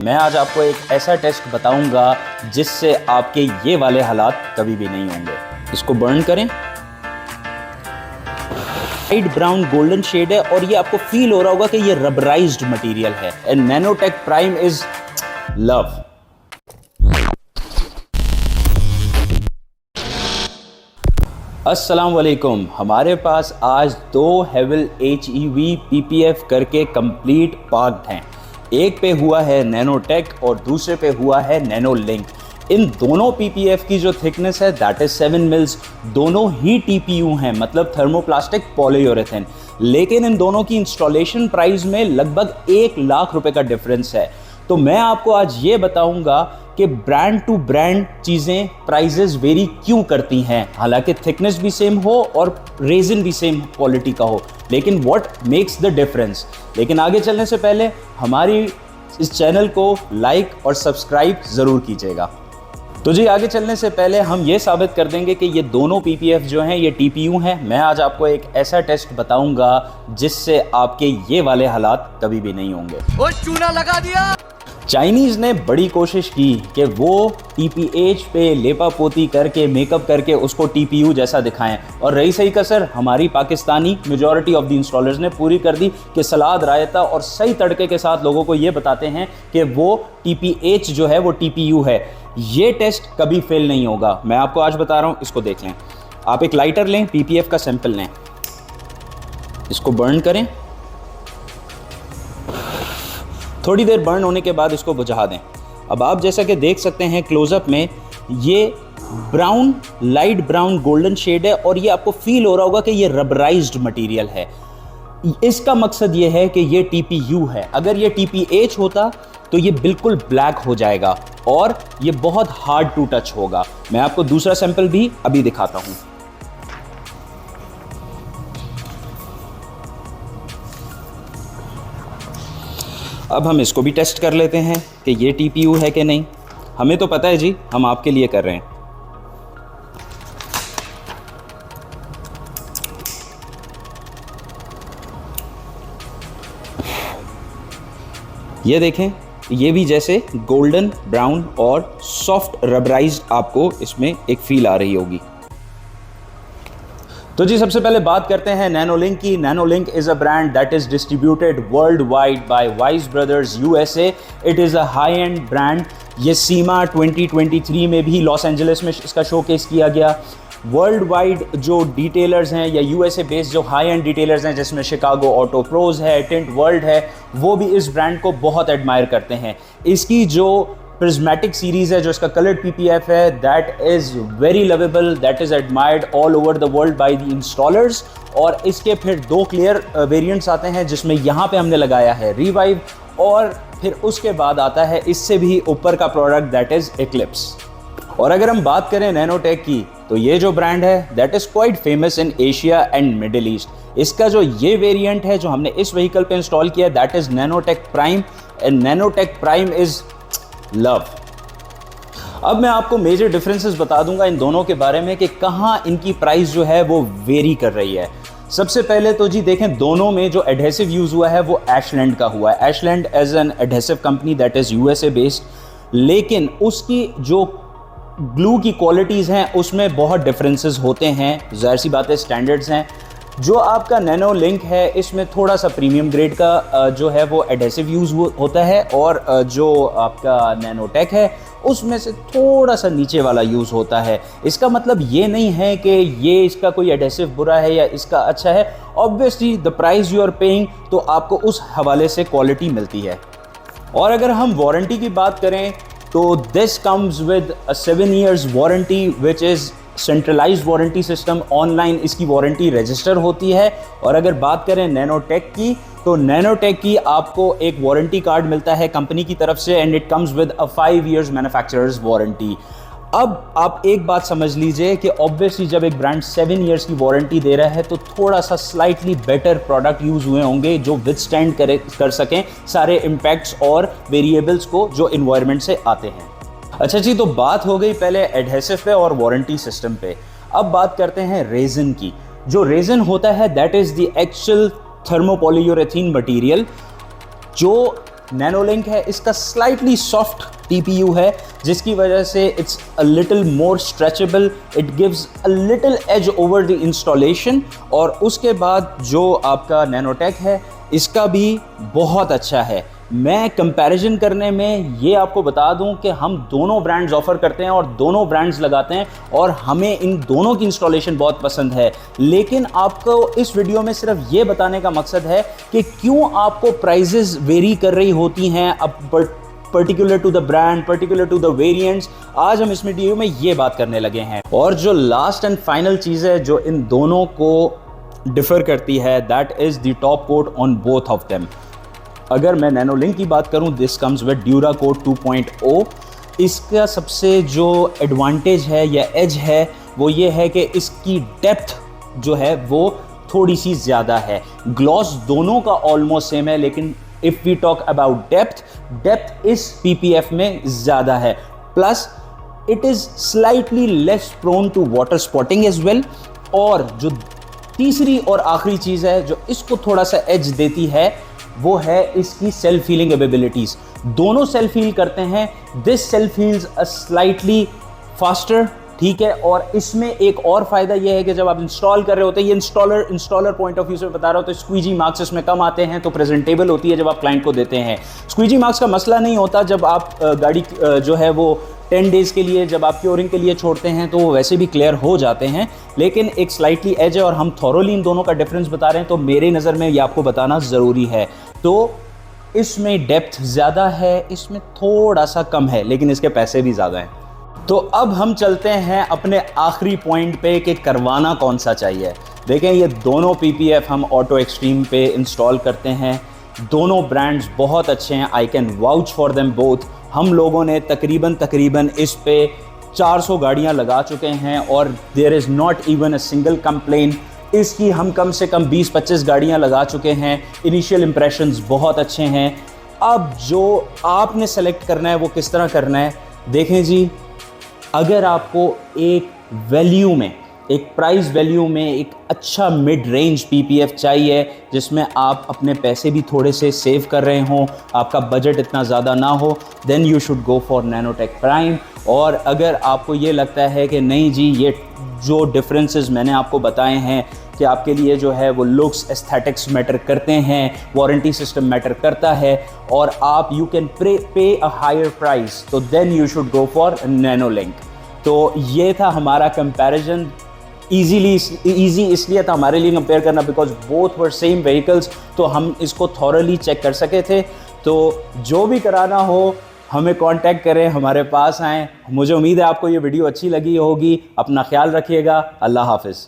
मैं आज आपको एक ऐसा टेस्ट बताऊंगा जिससे आपके ये वाले हालात कभी भी नहीं होंगे। इसको बर्न करें, लाइट ब्राउन गोल्डन शेड है और ये आपको फील हो रहा होगा कि ये रबराइज्ड मटेरियल है। And nanotech prime is love. अस्सलाम वालेकुम। हमारे पास आज दो हेवल HEV PPF करके कंप्लीट पार्क्ड हैं। एक पे हुआ है नैनोटेक और दूसरे पे हुआ है नैनोलिंक। इन दोनों PPF की जो थिकनेस है दैट इज 7 मिल्स। दोनों ही TPU हैं, मतलब थर्मोप्लास्टिक पॉलीयूरेथेन। लेकिन इन दोनों की इंस्टॉलेशन प्राइस में लगभग 1 लाख रुपए का डिफरेंस है। तो मैं आपको आज ये बताऊंगा कि ब्रांड टू ब्रांड चीज़ें प्राइजेस वेरी क्यों करती हैं, हालांकि थिकनेस भी सेम हो और रेजिन भी सेम क्वालिटी का हो, लेकिन व्हाट मेक्स द डिफरेंस। लेकिन आगे चलने से पहले हमारी इस चैनल को लाइक और सब्सक्राइब ज़रूर कीजिएगा। तो जी, आगे चलने से पहले हम ये साबित कर देंगे कि ये दोनों PPF जो हैं ये TPU हैं। मैं आज आपको एक ऐसा टेस्ट बताऊंगा जिससे आपके ये वाले हालात कभी भी नहीं होंगे। वो चूना लगा दिया। चाइनीज़ ने बड़ी कोशिश की कि वो TPH पे लेपा पोती करके मेकअप करके उसको TPU जैसा दिखाएं, और रही सही कसर हमारी Pakistani majority of the installers ने पूरी कर दी कि सलाद रायता और सही तड़के के साथ लोगों को ये बताते हैं कि वो TPH जो है वो TPU है। ये टेस्ट कभी फेल नहीं होगा। मैं आपको आज बता रहा हूँ, इसको देख लें। आप एक लाइटर लें, PPF का सैंपल लें, इसको बर्न करें, थोड़ी देर बर्न होने के बाद इसको बुझा दें। अब आप जैसा कि देख सकते हैं क्लोजअप में, ये brown, light brown golden shade है और ये आपको फील हो रहा होगा कि ये रबराइज्ड मटेरियल है। इसका मकसद ये है कि ये TPU है। अगर ये TPH होता तो ये बिल्कुल ब्लैक हो जाएगा और ये बहुत हार्ड टू टच होगा। मैं आपको दूसरा सैंपल भी अभी दिखाता हूँ। अब हम इसको भी टेस्ट कर लेते हैं कि ये TPU है कि नहीं। हमें तो पता है जी, हम आपके लिए कर रहे हैं। ये देखें, ये भी जैसे गोल्डन ब्राउन और सॉफ्ट रबराइज्ड आपको इसमें एक फील आ रही होगी। तो जी, सबसे पहले बात करते हैं नैनोलिंक की। Nanolink is a brand that is distributed world wide by Wise Brothers USA। It is a high end brand. ये सीमा 2023 में भी लॉस एंजलिस में इसका शोकेस किया गया। वर्ल्ड वाइड जो डिटेलर्स हैं या USA बेस्ड जो हाई एंड डिटेलर्स हैं, जिसमें शिकागो ऑटो प्रोज है, टिंट वर्ल्ड है, वो भी इस ब्रांड को बहुत एडमायर करते हैं। इसकी जो प्रिज्मेटिक सीरीज़ है, जो इसका कलर्ड PPF है, that is very lovable, that is admired all over the world by the installers. और इसके फिर दो क्लियर वेरिएंट्स आते हैं, जिसमें यहाँ पे हमने लगाया है रिवाइव, और फिर उसके बाद आता है इससे भी ऊपर का प्रोडक्ट दैट इज़ एक्लिप्स। और अगर हम बात करें नैनोटेक की, तो ये जो ब्रांड है that is quite famous in Asia and middle east. इसका जो ये वेरिएंट है जो हमने इस व्हीकल पे इंस्टॉल किया that is nanotech prime, and nanotech prime is love. अब मैं आपको मेजर डिफरेंसेस बता दूंगा इन दोनों के बारे में कि कहाँ इनकी प्राइस जो है वो वेरी कर रही है। सबसे पहले तो जी देखें, दोनों में जो एडहेसिव यूज़ हुआ है वो एशलैंड का हुआ है। Ashland as an adhesive company that is USA based, लेकिन उसकी जो ग्लू की क्वालिटीज़ हैं उसमें बहुत डिफरेंसेस होते हैं। ज़ाहिर सी बात है, स्टैंडर्ड्स हैं। जो आपका नैनोलिंक है इसमें थोड़ा सा प्रीमियम ग्रेड का जो है वो एडहेसिव यूज़ होता है, और जो आपका नैनोटेक है उसमें से थोड़ा सा नीचे वाला यूज़ होता है। इसका मतलब ये नहीं है कि ये इसका कोई एडहेसिव बुरा है या इसका अच्छा है। Obviously the price you are paying, तो आपको उस हवाले से क्वालिटी मिलती है। और अगर हम वारंटी की बात करें तो this comes with a 7 years warranty which is centralised warranty system. Online इसकी वारंटी रजिस्टर होती है। और अगर बात करें नैनोटेक की, तो नैनोटेक की आपको एक वारंटी कार्ड मिलता है कंपनी की तरफ से, and it comes with a 5 years manufacturers warranty. अब आप एक बात समझ लीजिए कि ऑब्वियसली जब एक ब्रांड 7 years की वारंटी दे रहा है तो थोड़ा सा स्लाइटली बेटर प्रोडक्ट यूज़ हुए होंगे जो विथस्टैंड कर सकें सारे इम्पैक्ट्स और वेरिएबल्स को जो इन्वायरमेंट से आते हैं। अच्छा जी, तो बात हो गई पहले एडहेसिव पे और वारंटी सिस्टम पे। अब बात करते हैं रेजिन की। जो रेजिन होता है that is the actual thermopolyurethane material, जो नैनोलिंक है, इसका स्लाइटली सॉफ्ट TPU है, जिसकी वजह से it's a little more stretchable, it gives a little edge over the installation. और उसके बाद जो आपका नैनोटेक है, इसका भी बहुत अच्छा है। मैं कंपैरिजन करने में ये आपको बता दूं कि हम दोनों ब्रांड्स ऑफ़र करते हैं और दोनों ब्रांड्स लगाते हैं, और हमें इन दोनों की इंस्टॉलेशन बहुत पसंद है। लेकिन आपको इस वीडियो में सिर्फ ये बताने का मकसद है कि क्यों आपको प्राइजेस वेरी कर रही होती हैं अब particular to the brand, particular to the variants. आज हम इस वीडियो में ये बात करने लगे हैं। और जो लास्ट एंड फाइनल चीज़ है जो इन दोनों को डिफ़र करती है, that is the top coat on both of them. अगर मैं नैनोलिंक की बात करूं, दिस कम्स विद ड्यूराकोट 2.0। इसका सबसे जो एडवांटेज है या एज है वो ये है कि इसकी डेप्थ जो है वो थोड़ी सी ज़्यादा है। ग्लॉस दोनों का ऑलमोस्ट सेम है, लेकिन if we talk about depth इस PPF में ज़्यादा है। Plus it is slightly less prone to water spotting as well. और जो तीसरी और आखिरी चीज़ है जो इसको थोड़ा सा एज देती है, वो है इसकी सेल्फ हीलिंग एबिलिटीज़। दोनों सेल्फ हील करते हैं। This self heels a slightly faster, ठीक है। और इसमें एक और फ़ायदा यह है कि जब आप इंस्टॉल कर रहे होते हैं, ये इंस्टॉलर पॉइंट ऑफ व्यू से बता रहा हूँ, तो स्क्वीजी मार्क्स इसमें कम आते हैं, तो प्रेजेंटेबल होती है जब आप क्लाइंट को देते हैं। स्क्वीजी मार्क्स का मसला नहीं होता जब आप गाड़ी जो है वो 10 डेज़ के लिए जब आप क्योरिंग के लिए छोड़ते हैं, तो वो वैसे भी क्लियर हो जाते हैं। लेकिन एक स्लाइटली एज है और हम थॉरोली इन दोनों का डिफरेंस बता रहे हैं, तो मेरी नज़र में ये आपको बताना ज़रूरी है। तो इसमें डेप्थ ज़्यादा है, इसमें थोड़ा सा कम है, लेकिन इसके पैसे भी ज़्यादा हैं। तो अब हम चलते हैं अपने आखिरी पॉइंट पे कि करवाना कौन सा चाहिए। देखें, ये दोनों PPF हम ऑटो एक्सट्रीम पे इंस्टॉल करते हैं। दोनों ब्रांड्स बहुत अच्छे हैं, I can vouch for them both. हम लोगों ने तकरीबन इस पे 400 गाड़ियाँ लगा चुके हैं और there is not even a single complain. इसकी हम कम से कम 20-25 गाड़ियाँ लगा चुके हैं। इनिशियल इंप्रेशंस बहुत अच्छे हैं। अब जो आपने सेलेक्ट करना है वो किस तरह करना है, देखें जी, अगर आपको एक वैल्यू में, एक प्राइस वैल्यू में एक अच्छा मिड रेंज PPF चाहिए जिसमें आप अपने पैसे भी थोड़े से सेव कर रहे हों, आपका बजट इतना ज़्यादा ना हो, then you should go for Nanotech Prime. और अगर आपको ये लगता है कि नहीं जी, ये जो डिफरेंसेस मैंने आपको बताए हैं कि आपके लिए जो है वो लुक्स, एस्थेटिक्स मैटर करते हैं, वारंटी सिस्टम मैटर करता है, और आप you can pay a higher price, तो then you should go for Nanolink. तो ये था हमारा कंपैरिजन। ईजी इसलिए था हमारे लिए कंपेयर करना because both were same vehicles, तो हम इसको थॉरली चेक कर सके थे। तो जो भी कराना हो हमें कांटेक्ट करें, हमारे पास आएँ। मुझे उम्मीद है आपको ये वीडियो अच्छी लगी होगी। अपना ख्याल रखिएगा। अल्लाह हाफिज़।